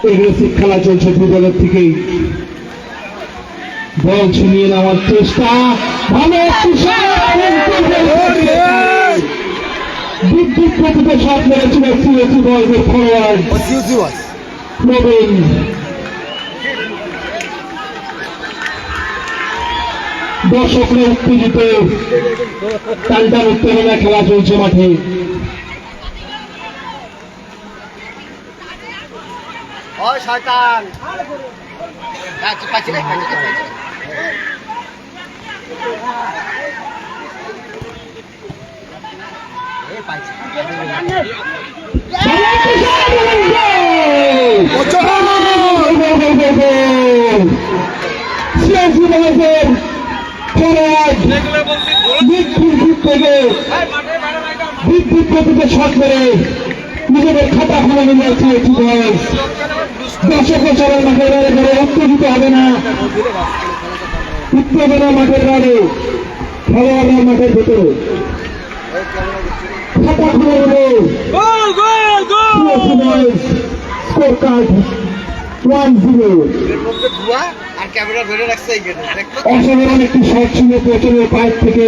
Aggressive খেলা চলছে দুই দলের থেকেই। বল ছিনিয়ে নেওয়ার চেষ্টা, ভালো একটি বিদ্যুৎ গতিতে শট মেরেছিল সিএসি বয়েজের ফরওয়ার্ড প্রবীণ। দর্শকরা উত্তেজিত, টানটান উত্তেজনা খেলা চলছে মাঠে। সিএসি বয়েজের বিদ্যুৎ গতিতে শট মেরে নিজেদের খাতা খুলে নিয়ে সিএসি বয়েজ। দর্শকের সবাই মাঠের বাইরে করে উত্তেজিত হবে না, উত্তেজনা মাঠের বাইরে, খেলোয়াড়রা মাঠের ভেতরে খাতা খুলে নেবে। Score card 1-0। অসাধারণ একটি শট ছিল কোচের পায়ের থেকে,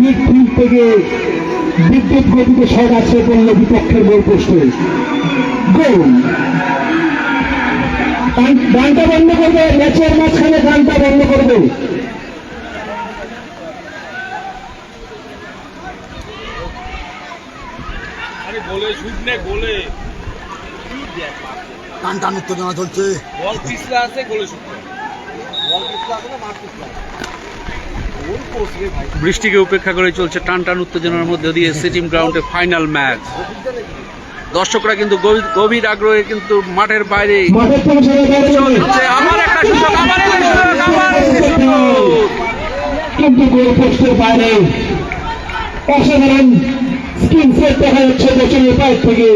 মিডফিল্ড থেকে বিদ্যুৎ গতিতে শট আছে করল বিপক্ষের গোল পোস্টে। গোল। গানটা বন্ধ করবে, ম্যাচের মাঝখানে গানটা বন্ধ করবে। টান টান উত্তেজনা চলছে। বৃষ্টিকে উপেক্ষা করে চলছে টান টান উত্তেজনার মধ্যে দিয়ে সিটিম গ্রাউন্ডে ফাইনাল ম্যাচ। দর্শকরা কিন্তু গভীর আগ্রহে কিন্তু মাঠের বাইরে চলছে। আবার একটা সুযোগ, আবার একটা সুযোগ, আবার কিন্তু গোল পোস্টের বাইরে অসাধারণ স্কিল সেট দেখা যাচ্ছে কোচের পায়ের থেকে।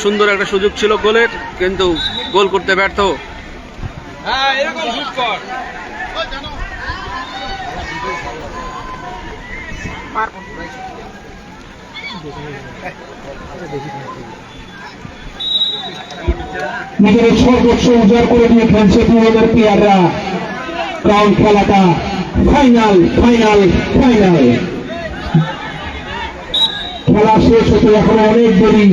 সুন্দর একটা সুযোগ ছিল গোলের, কিন্তু গোল করতে ব্যর্থ। নিজের সর্বোচ্চ উজাড় করে দিয়ে খেলছে দুজনের প্লেয়াররা। গ্রাউন্ড খেলাটা ফাইনাল ফাইনাল ফাইনাল। খেলা শেষ হতে এখন অনেক দেরি।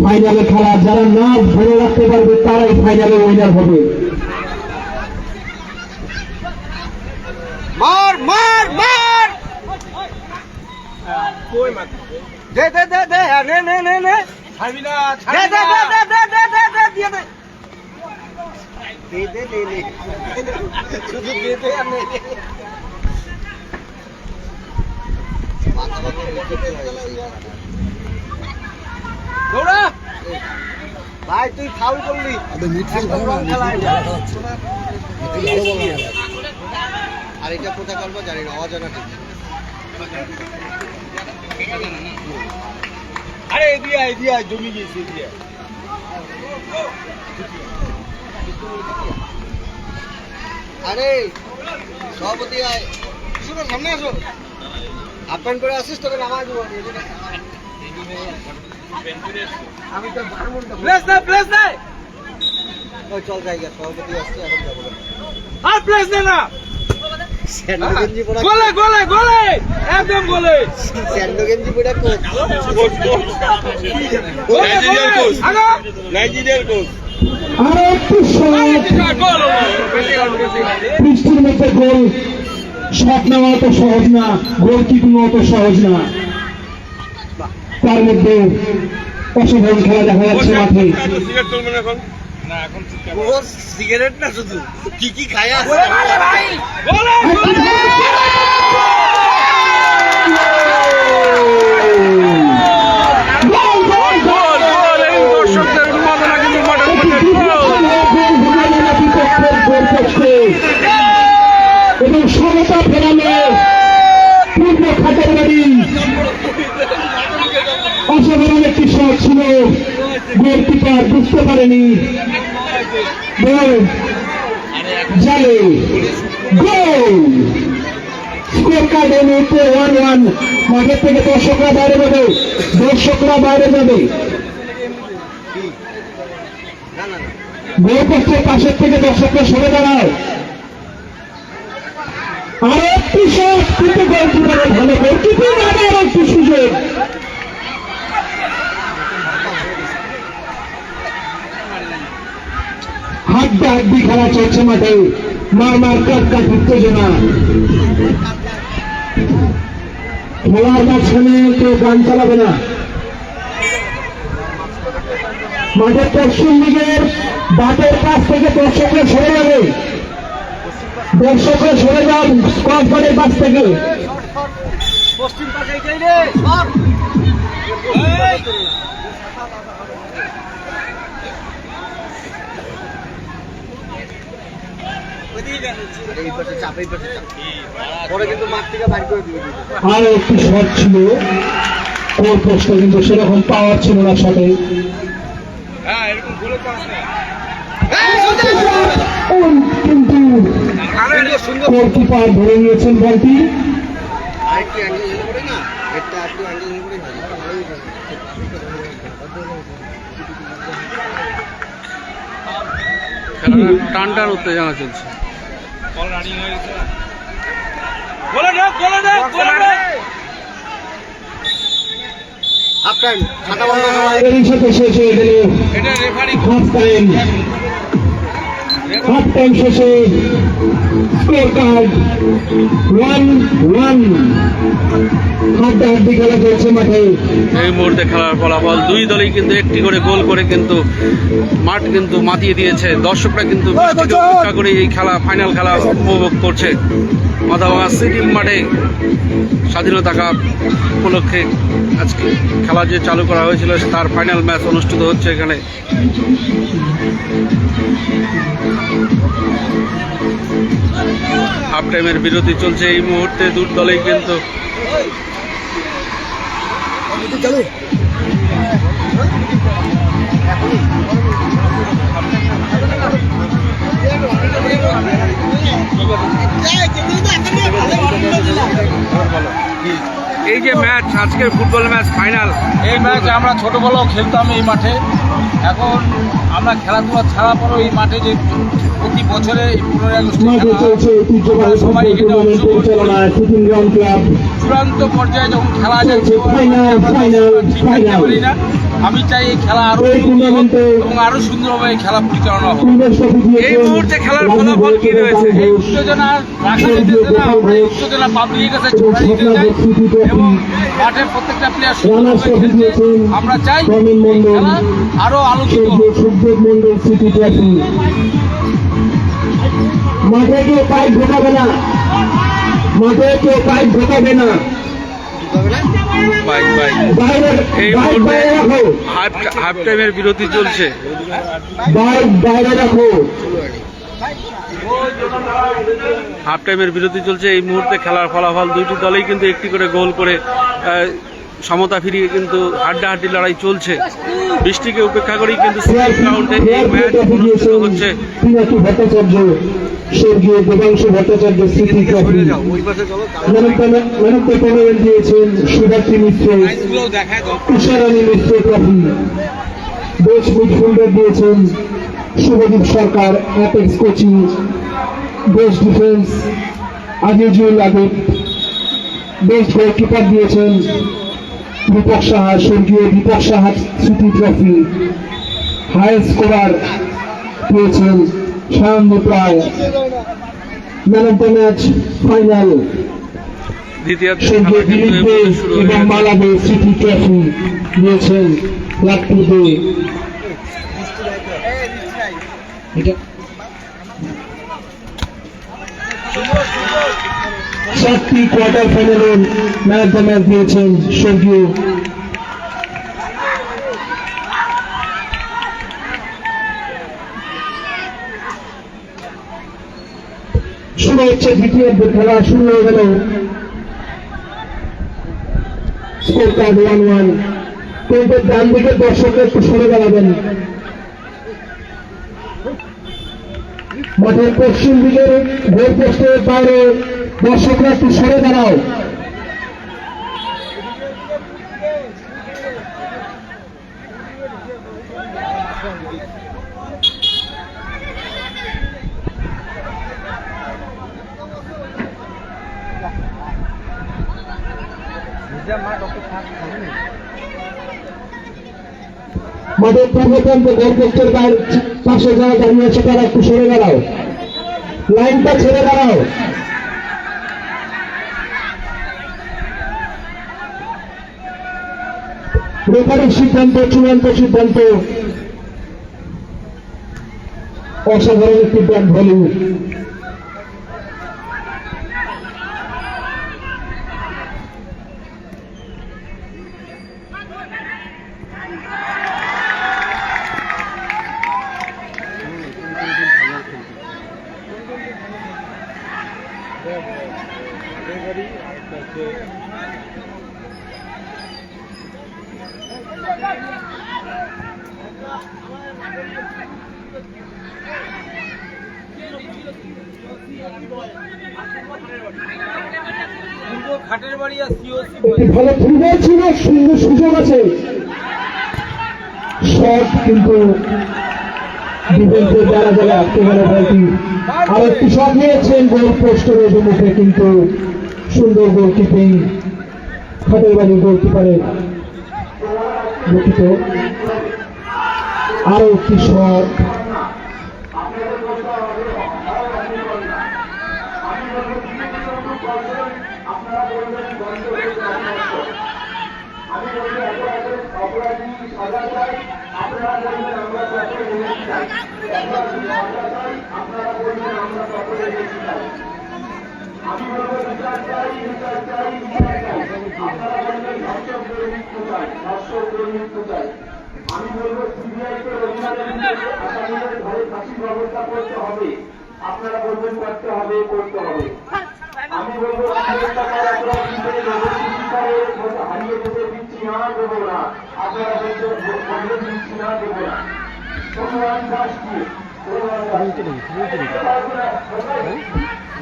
ফাইনালে খেলা যারা না ধরে রাখতে পারবে তারাই ফাইনালে উইনার হবে। মার মার মার দে দে দে দে নে নে নে নে ছাড়বি না, দে দে দে দে দে দে দে দে দিয়ে দে দে দে দে দে শুধু দে দে আর নে। দৌড়া ভাই, তুই ফাউল করলি। আর এটা কোথায় করবো জানি না, অজানা ঠিক। আরে এদিয়া জমি গেছে এদিয়া। আরে সভাপতি আয়, শুনো সামনে আসো। আপ্যায়ন করে আসিস, তোকে নামাজ দেবো। আমি তো প্লেস দে ওই চল জায়গা, সভাপতি আসছে, এখন যাবো। আর প্লেস দে না, গোলে গোলে গোলে একদম গোলে। স্যান্ডো গেঞ্জি পড়া কোচ, নাইজেরিয়ার কোচ। আরো একটু বৃষ্টির মধ্যে গোল শট নেওয়া তো সহজ না, গোল কিপিং অত সহজ না। তার মধ্যে অসাধারণ খেলা দেখা যাচ্ছে মাঠে। সিগারেট না শুধু কি কি খায় আছে। এবং সমতা ফেরানো পূর্ব খাতের বাড়ি অসাধারণ একটি শট ছিল, গোলকিপার বুঝতে পারেনি। বল জালে গোল স্কোর কার্ড এই মুহূর্তে 1-1। মাঠের থেকে দর্শকরা বাইরে যাবে, দর্শকরা বাইরে যাবে। না না না গোলপোস্টের পাশের থেকে দর্শকরা সরে দাঁড়ায়। আর একটি শট, কিন্তু গোলকিপারের ভালো গোলকিপিং, আবার একটি সুযোগ। হাড্ডাহাড্ডি খেলা চলছে মাঠে, মার কাট উত্তেজনা। খেলার মাঝখানে কেউ গান চালাবে না। মাঠের পশ্চিম দিকের বাটের কাছ থেকে দর্শকরা সরে যাবে, দর্শকরা সরে যান স্কোয়াডের কাছ থেকে। পশ্চিম পাশে যাই রে সব এই পাশে চাপ, এই পাশে চাপ। পরে কিন্তু মাঠ থেকে বাড়ি করে দিবে। আরো একটি শট ছিল ওর পোস্টে, কিন্তু সেরকম পাওয়ার ছিল না শটে। কিন্তু গোলকিপার ধরে নিয়েছেন বলটি। আরেকটু অ্যাঙ্গেল হলে পড়ে না, এটা একটু অ্যাঙ্গেল হলে পড়ে ভালোই থাকে। খেলাটা টান উত্তেজনা চলছে। হাফ টাইম, খাতা বন্ধ সময়। এরই সাথে শেষ হয়ে গেল হাফ টাইম। হাফ টাইম শেষে স্কোর কার্ড 1-1। হাড্ডাহাড্ডি খেলা চলছে মাঠে। এই মুহূর্তে খেলার ফলাফল দুই দলেই কিন্তু একটি করে গোল করে কিন্তু মাঠ কিন্তু মাতিয়ে দিয়েছে। দর্শকরা কিন্তু বৃষ্টিকে উপেক্ষা করে এই খেলা, ফাইনাল খেলা উপভোগ করছে। মাথাভাঙা স্টেডিয়াম মাঠে স্বাধীনতা কাপ উপলক্ষে আজকে খেলা যে চালু করা হয়েছিল তার ফাইনাল ম্যাচ অনুষ্ঠিত হচ্ছে এখানে। হাফ টাইমের বিরতি চলছে এই মুহূর্তে, দু দলেই কিন্তু এই যে ম্যাচ, আজকের ফুটবল ম্যাচ ফাইনাল, এই ম্যাচ আমরা ছোটবেলাও খেলতাম এই মাঠে। এখন আমরা খেলাধুলা ছাড়া পরেও এই মাঠে যে প্রতি বছরে 15ই আগস্টে মাঠে খেলা চলছে ঐতিহ্যবাহী সবাই ফুটবল এখানে টুর্নামেন্ট অংশগ্রহণ পরিচালনায় সিটিং গ্রাউন্ড ক্লাব। চূড়ান্ত পর্যায়ে যখন খেলা যাচ্ছে ফাইনাল, ফাইনাল, ফাইনাল। আমি চাই এই খেলা আরো এই টুর্নামেন্টে এবং আরো সুন্দরভাবে এই খেলা পরিচালনা হোক। এই মুহূর্তে খেলার ফলাফল কি রয়েছে? এই উত্তেজনা রাখা যেতেছে না, আমরা এই উত্তেজনা পাবলিকের কাছে ছড়াই দিতে চাই এবং মাঠের প্রত্যেকটা প্লেয়ার সুন্দরভাবে খেলছে। আমরা চাই এই খেলা আরো আলোকিত হোক। Sukhdev Mondal city trophy. মাঠে কেউ পাইপ ঢোকাবে না, মাঠে কেউ পাইপ ঢোকাবে না। Bye bye. বাইরে এই বাইরে মুহূর্তে রাখো, হাফ টাইমের বিরতি চলছে। বাইরে রাখো। হাফ টাইমের বিরতি চলছে এই মুহূর্তে খেলার ফলাফল দুইটি দলেই কিন্তু একটি করে গোল করে সমতা ফিরিয়ে কিন্তু হাড্ডাহাড্ডি লড়াই চলছে। বৃষ্টিকে উপেক্ষা করেই কিন্তু সিটি গ্রাউন্ডে এই ম্যাচ অনুষ্ঠিত হচ্ছে। পিনাকি ভট্টাচার্য, স্বর্গীয় দেবাংশু ভট্টাচার্য সিটি ট্রফি। ওই পাশে চলো, ম্যান অফ দ্য টুর্নামেন্ট দিয়েছেন Subhashi Mishra, Usharani Mishra trophy. Best midfielder দিয়েছেন Subhadeep Sarkar, apex coaching. Best defence Azizul Abed. Best goalkeeper দিয়েছেন দীপক সাহা, স্বর্গীয় দীপক সাহা স্মৃতি ট্রফি। হাইয়েস্ট স্কোরার পেয়েছেন Sayandeep Roy. Man of the match final দ্বিতীয়ার্ধ স্বর্গীয় খেলা কিন্তু দিলীপ এই দে মুহূর্তে শুরু হয়ে এবং গেছে। মালাবে স্মৃতি ট্রফি দিয়েছেন লাট্টু দে। এটা চারটি কোয়ার্টার ফাইনালে ম্যান অফ দ্য ম্যাচ দিয়েছেন স্বর্গীয় শুরু হচ্ছে দ্বিতীয়ার্ধের খেলা শুরু হয়ে গেল। Score card 1-1। কিন্তু ডান দিকের দর্শকরা একটু সরে দাঁড়াবেন। মাঠের পশ্চিম দিকের গোল পোস্টের বাইরে দর্শকরা একটু সরে দাঁড়াও। মাঠের পূর্বপ্রান্ত গোলপোস্টের পাশে যারা দাঁড়িয়ে আছে তারা একটু সরে দাঁড়াও, লাইনটা ছেড়ে দাঁড়াও। রেফারির সিদ্ধান্ত চূড়ান্ত সিদ্ধান্ত, অসাধারণ একটি ব্যাট ভ্যালু। খাটের বাড়ি আর সিওসি একটি ভালো ফুটবল ছিল, সুন্দর সুযোগ আছে, শট কিন্তু ডিফেন্সের দ্বারা যারা আটকে গেল বলটি। আর একটি শট নিয়েছেন গোল পোস্টের অভিমুখে, কিন্তু সুন্দর গোলকিপিং খাটের বাড়ির গোলকিপারের। দুঃখিত, আরো একটি শট। আমি বলবো সিবিআইকে আসামিদের ঘরে ফাঁসির ব্যবস্থা করতে হবে, আপনারা বলবেন করতে হবে, করতে হবে। আমি বলবো হারিয়ে যেতে দিচ্ছি না, দেবো না, আপনারা বলবেন দিচ্ছি না, দেবো না।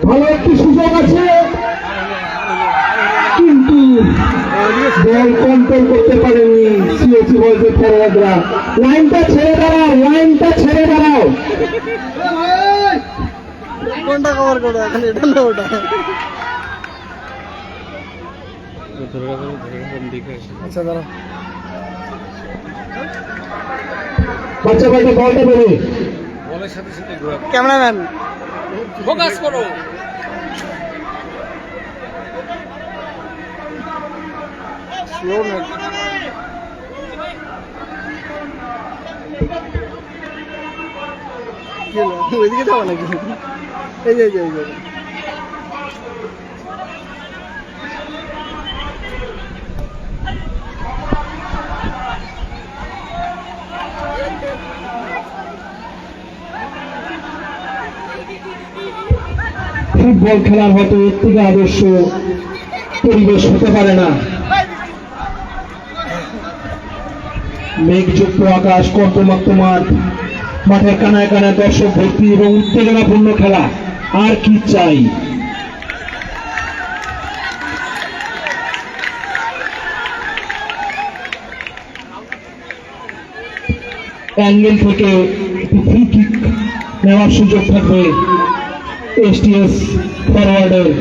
ভালো একটি সুযোগ আছে, কিন্তু বল কন্ট্রোল করতে পারেনি সিএসি বলছে ফরওয়ার্ডরা। লাইনটা ছেড়ে দাঁড়াও, লাইনটা ছেড়ে দাঁড়াও। কোনটা কভার করো এখন, এটা না ওটা? আচ্ছা দাঁড়া, বাচ্চা বাচ্চা বলটা বেরো। বলের সাথে সাথে ক্যামেরাম্যান ফোকাস করো। স্লো না, কি হলো ওইদিকে যাবো নাকি? এই যে এই যে এই যে ফুটবল খেলার হয়তো এর থেকে আদর্শ পরিবেশ হতে পারে না। মেঘযুক্ত আকাশ, কর্দমাক্ত মাঠ, মাঠের কানায় কানায় দর্শক ভর্তি এবং উত্তেজনাপূর্ণ খেলা, আর কি চাই? অ্যাঙ্গেল থেকে ফ্রি কিক নেওয়ার সুযোগ থাকবে এসটিএস ফরওয়ার্ডের।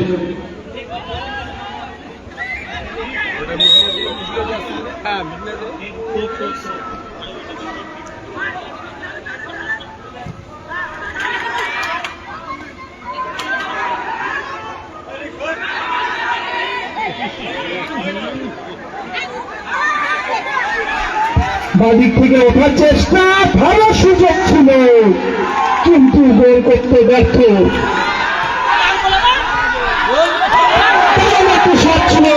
বাদিক থেকে ওঠার চেষ্টা, ভালো সুযোগ ছিল, কিন্তু গোল করতে ব্যর্থ। শট ছিল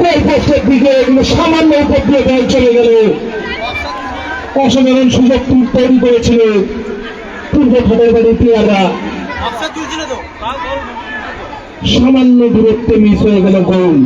গোল পোস্টের দিকে, এগুলো সামান্য উপর দিয়ে বল চলে গেল। অসাধারণ সুযোগ তৈরি করেছিল পূর্ব খাটের বাড়ির প্লেয়াররা, সামান্য দূরত্বে মিস হয়ে গেল গোল।